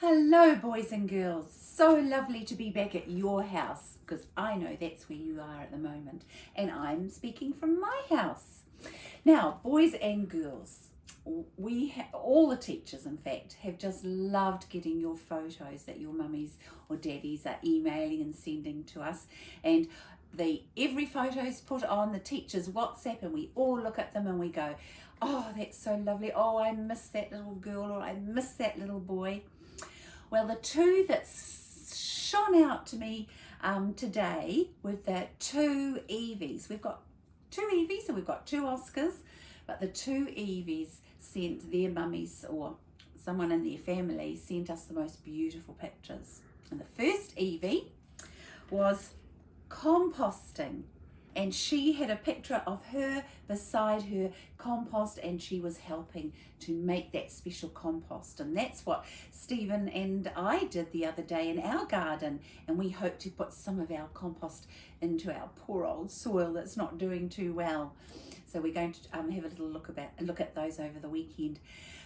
Hello, boys and girls. So lovely to be back at your house because I know that's where you are at the moment, and I'm speaking from my house. Now, boys and girls, all the teachers, in fact, have just loved getting your photos that your mummies or daddies are emailing and sending to us, and every photo is put on the teacher's WhatsApp, and we all look at them and we go, "Oh, that's so lovely. Oh, I miss that little girl, or I miss that little boy." Well, the two that shone out to me today with the two Evies. We've got two Evies and we've got two Oscars, but the two Evies sent their mummies, or someone in their family sent us the most beautiful pictures. And the first Evie was composting, and she had a picture of her beside her compost, and she was helping to make that special compost. And that's what Stephen and I did the other day in our garden, and we hope to put some of our compost into our poor old soil that's not doing too well. So we're going to have a little look at those over the weekend.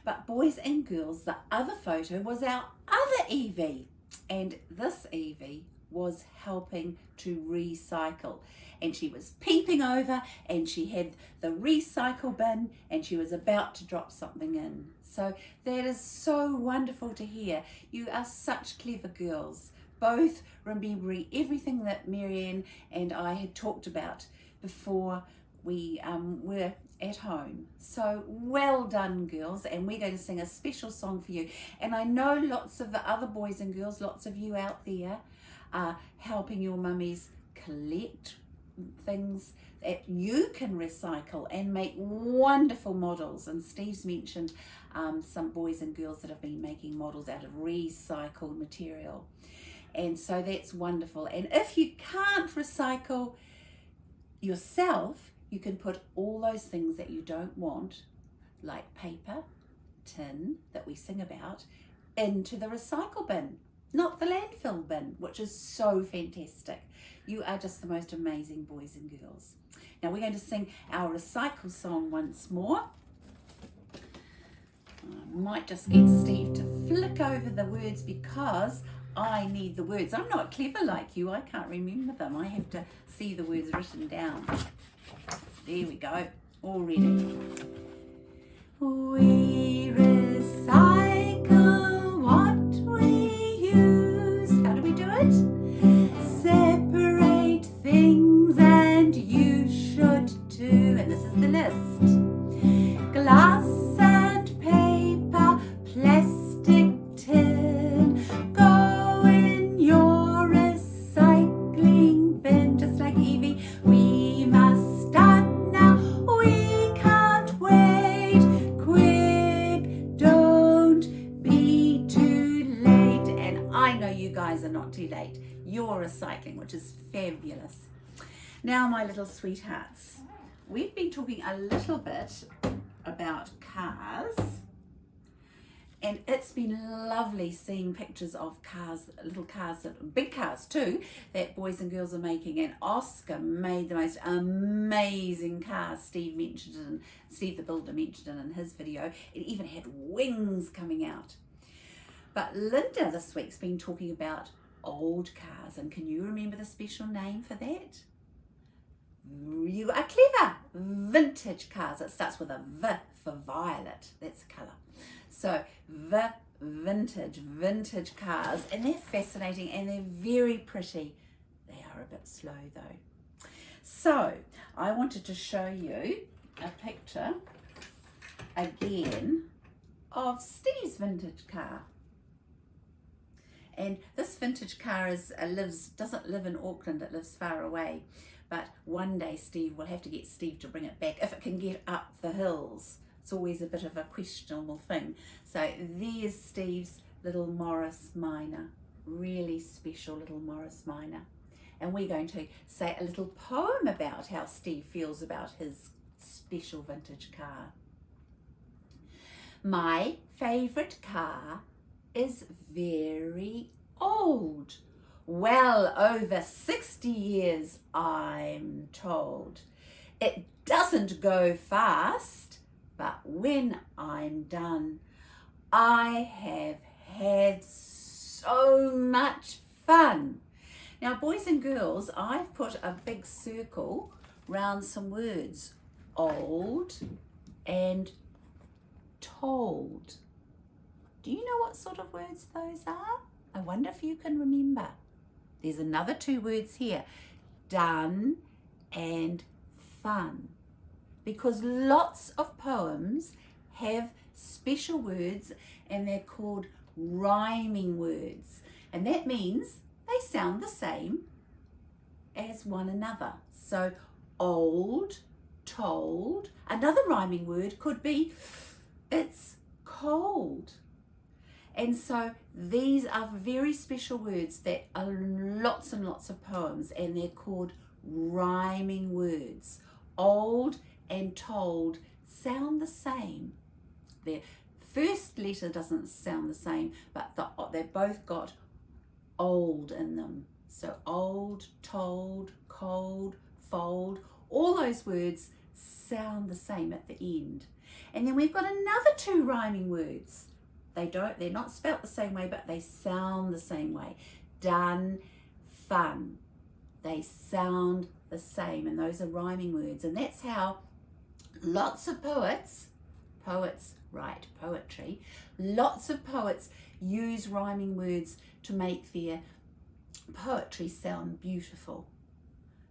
But boys and girls, the other photo was our other Evie, and this Evie was helping to recycle, and she was peeping over and she had the recycle bin and she was about to drop something in. So that is so wonderful to hear. You are such clever girls, both remembering everything that Marianne and I had talked about before we were at home. So well done, girls, and we're going to sing a special song for you. And I know lots of the other boys and girls, lots of you out there are helping your mummies collect things that you can recycle and make wonderful models. And Steve's mentioned some boys and girls that have been making models out of recycled material, and so that's wonderful. And if you can't recycle yourself, you can put all those things that you don't want, like paper, tin that we sing about, into the recycle bin, not the landfill bin, which is so fantastic. You are just the most amazing boys and girls. Now we're going to sing our recycle song once more. I might just get Steve to flick over the words because I need the words. I'm not clever like you. I can't remember them. I have to see the words written down. There we go. All ready. We recycle what we use. How do we do it? Separate things, and you should too. And this is the list. Glass and paper, plastic, tin, go in your recycling bin. Just like Evie, we must start now. We can't wait. Quick, don't be too late. And I know you guys are not too late. You're recycling, which is fabulous. Now, my little sweethearts, we've been talking a little bit about cars, and it's been lovely seeing pictures of cars, little cars, big cars too, that boys and girls are making. And Oscar made the most amazing car. Steve mentioned it, and Steve the builder mentioned it in his video. It even had wings coming out. But Lynda this week's been talking about old cars, and can you remember the special name for that? You are clever. Vintage cars. It starts with a V for violet. That's a colour. So vintage cars, and they're fascinating and they're very pretty. They are a bit slow though. So I wanted to show you a picture again of Steve's vintage car. And this vintage car doesn't live in Auckland, it lives far away. But one day we'll have to get Steve to bring it back, if it can get up the hills. It's always a bit of a questionable thing. So there's Steve's little Morris Minor, really special little Morris Minor. And we're going to say a little poem about how Steve feels about his special vintage car. My favourite car is very old, well over 60 years, I'm told. It doesn't go fast, but when I'm done, I have had so much fun. Now, boys and girls, I've put a big circle round some words. Old and told. Do you know what sort of words those are? I wonder if you can remember. There's another 2 words here. Done and fun. Because lots of poems have special words and they're called rhyming words. And that means they sound the same as one another. So old, told. Another rhyming word could be it's cold. And so these are very special words that are lots and lots of poems, and they're called rhyming words. Old and told sound the same. Their first letter doesn't sound the same, but they've both got old in them. So old, told, cold, fold, all those words sound the same at the end. And then we've got another 2 rhyming words. They're not spelt the same way, but they sound the same way. Done, fun. They sound the same, and those are rhyming words. And that's how lots of poets write poetry. Lots of poets use rhyming words to make their poetry sound beautiful.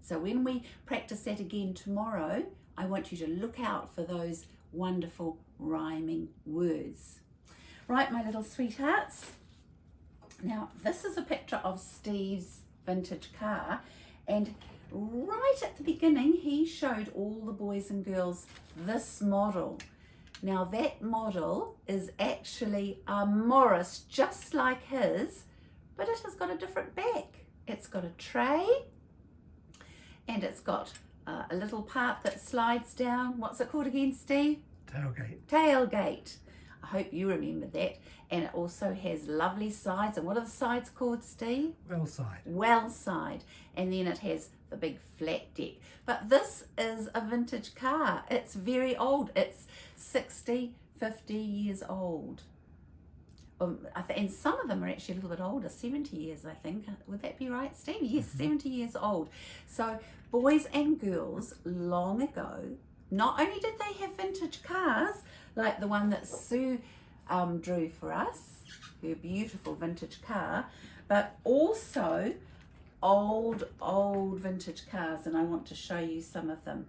So when we practice that again tomorrow, I want you to look out for those wonderful rhyming words. Right, my little sweethearts. Now, this is a picture of Steve's vintage car, and right at the beginning, he showed all the boys and girls this model. Now, that model is actually a Morris, just like his, but it has got a different back. It's got a tray, and it's got a little part that slides down. What's it called again, Steve? Tailgate. Tailgate. I hope you remember that. And it also has lovely sides. And what are the sides called, Steve? Well side. Well side. And then it has the big flat deck. But this is a vintage car. It's very old. It's 60, 50 years old. And some of them are actually a little bit older, 70 years, I think. Would that be right, Steve? Yes, 70 years old. So boys and girls long ago, not only did they have vintage cars, like the one that Sue drew for us, her beautiful vintage car, but also old vintage cars, and I want to show you some of them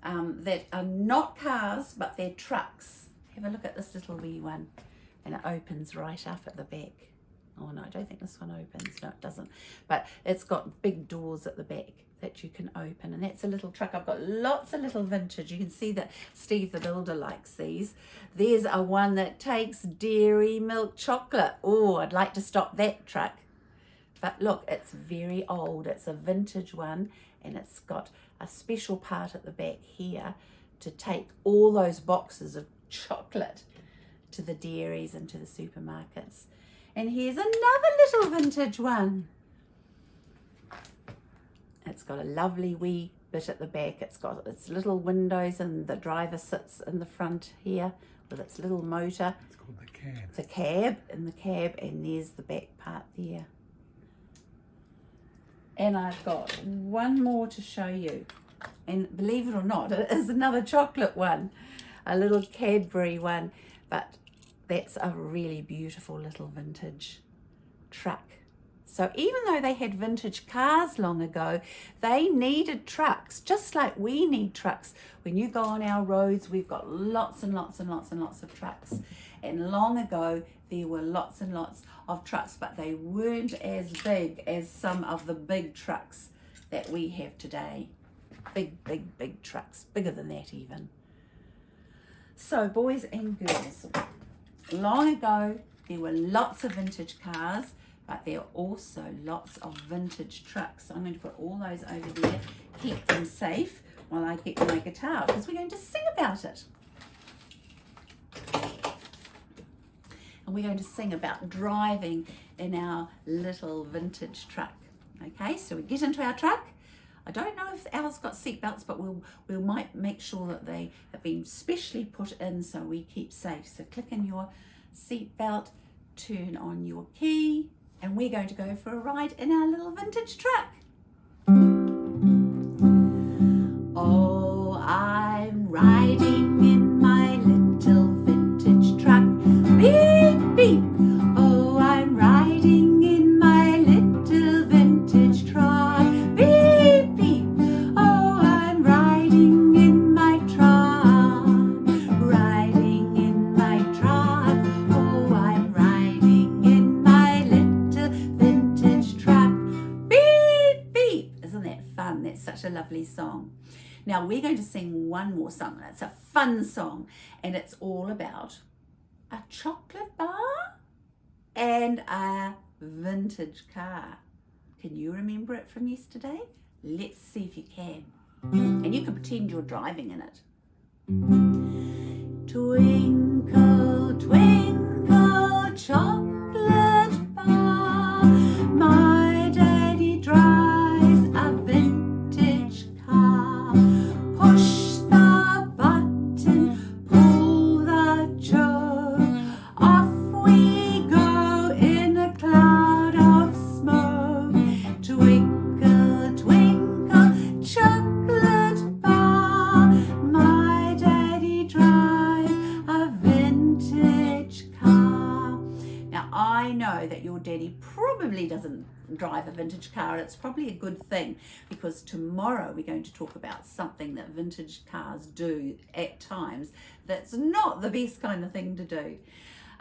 that are not cars, but they're trucks. Have a look at this little wee one, and it opens right up at the back. Oh no, I don't think this one opens. No, it doesn't. But it's got big doors at the back that you can open, and that's a little truck. I've got lots of little vintage. You can see that Steve the builder likes these. There's a one that takes dairy milk chocolate. Oh, I'd like to stop that truck. But look, it's very old. It's a vintage one, and it's got a special part at the back here to take all those boxes of chocolate to the dairies and to the supermarkets. And here's another little vintage one. It's got a lovely wee bit at the back. It's got its little windows, and the driver sits in the front here with its little motor. It's called the cab. The cab, in the cab, and there's the back part there. And I've got one more to show you. And believe it or not, it is another chocolate one. A little Cadbury one. But that's a really beautiful little vintage truck. So even though they had vintage cars long ago, they needed trucks, just like we need trucks. When you go on our roads, we've got lots and lots and lots and lots of trucks. And long ago, there were lots and lots of trucks, but they weren't as big as some of the big trucks that we have today. Big, big, big trucks, bigger than that even. So boys and girls, long ago, there were lots of vintage cars, but there are also lots of vintage trucks. So I'm going to put all those over there, keep them safe while I get my guitar, because we're going to sing about it. And we're going to sing about driving in our little vintage truck. Okay, so we get into our truck. I don't know if ours got seat belts, but we might make sure that they have been specially put in so we keep safe. So click in your seat belt, turn on your key, and we're going to go for a ride in our little vintage truck. Oh, I'm riding in my little vintage truck. Beep, beep. Oh, I'm riding in my little vintage truck. Beep, beep. Oh, I'm riding in my truck. Riding in my truck. Oh, I'm riding in my little vintage truck. Beep, beep. Isn't that fun? That's such a lovely song. Now we're going to sing one more song. It's a fun song, and it's all about a chocolate bar and a vintage car. Can you remember it from yesterday? Let's see if you can. And you can pretend you're driving in it. Twinkle, twinkle, chocolate bar, my daddy drives a vintage car. Push the button, pull the choke, off we go in a cloud of smoke. Twinkle, twinkle, chocolate bar, my daddy drives a vintage car. Now I know that your daddy probably doesn't drive a vintage car. It's probably a good thing, because tomorrow we're going to talk about something that vintage cars do at times that's not the best kind of thing to do.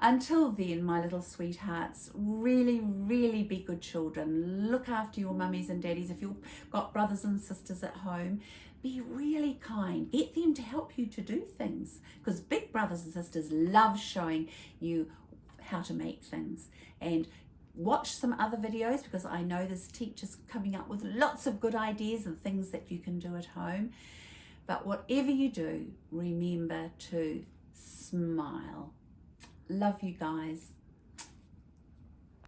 Until then, my little sweethearts, really, really be good children. Look after your mummies and daddies. If you've got brothers and sisters at home, be really kind. Get them to help you to do things, because big brothers and sisters love showing you how to make things. And watch some other videos, because I know there's teachers coming up with lots of good ideas and things that you can do at home. But whatever you do, remember to smile. Love you guys.